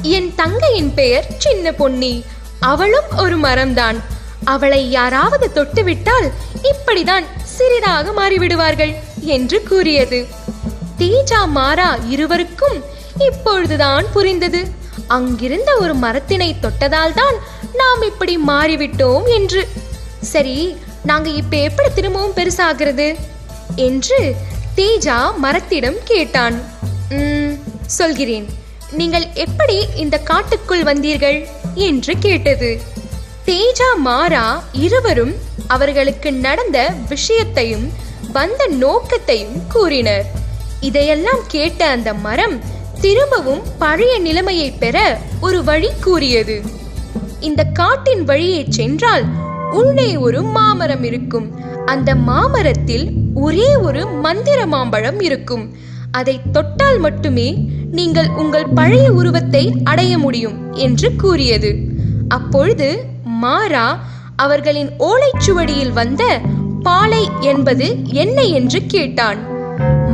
என் தங்கையின் பெயர் சின்ன பொன்னி. அவளும் ஒரு மரம்தான். அவளை யாராவது தொட்டுவிட்டால் இப்படிதான் சிறிதாக மாறிவிடுவார்கள் என்று கூறியது. தேஜா மாரா இருவருக்கும் இப்பொழுதுதான் புரிந்தது. அங்கிருந்த ஒரு மரத்தினை தொட்டதால் தான் நாம் இப்படி மாறிவிட்டோம் என்று. சரி, நாங்க இப்ப எப்படி திரும்பவும் பெருசாகிறது என்று தேஜா மரத்திடம் கேட்டான். சொல்கிறேன். நீங்கள் எப்படி இந்த காட்டுக்குள் வந்தீர்கள் என்று கேட்டது. தேஜா மாரா இருவரும் அவர்களுக்கு நடந்த விஷயத்தையும் வந்த நோக்கத்தையும் கூறினர். இதையெல்லாம் கேட்ட அந்த மரம் திரும்பவும் பழைய நிலைமையை பெற ஒரு வழி கூறியது. இந்த காட்டின் வழியே சென்றால் உள்ளே ஒரு மாமரம் இருக்கும். அந்த மாமரத்தில் ஒரே ஒரு மந்திர மாம்பழம் இருக்கும். அதை தொட்டால் மட்டுமே நீங்கள் உங்கள் பழைய உருவத்தை அடைய முடியும் என்று கூறியது. அப்பொழுது மாரா அவர்களின் ஓலைச்சுவடியில் வந்த பாலை என்பது என்ன என்று கேட்டான்.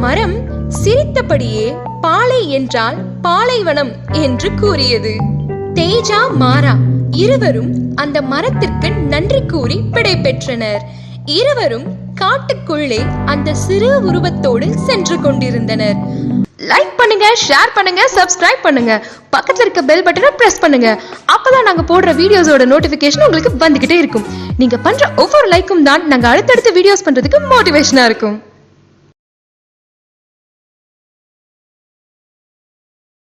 மரம் சிரித்தபடியே பாலை என்றால் பாலைவனம் என்று கூறியது. தேஜா மாரா இருவரும் அந்த மரத்திற்கு நன்றி கூறி விடை பெற்றனர். இருவரும் காட்டுக்குள்ளே அந்த சிறு உருவத்தோடு சென்று கொண்டிருந்தனர். லைக் பண்ணுங்க, ஷேர் பண்ணுங்க, சப்ஸ்கிரைப் பண்ணுங்க, பக்கத்துல இருக்க பெல் பட்டனை பிரஸ் பண்ணுங்க. அப்பதான் நாங்க போடுற வீடியோஸோட நோட்டிபிகேஷன் உங்களுக்கு வந்துகிட்டே இருக்கும். நீங்க பண்ற ஒவ்வொரு லைக்கும் தான் நாங்க அடுத்தடுத்த வீடியோஸ் பண்றதுக்கு மோட்டிவேஷனா இருக்கும்.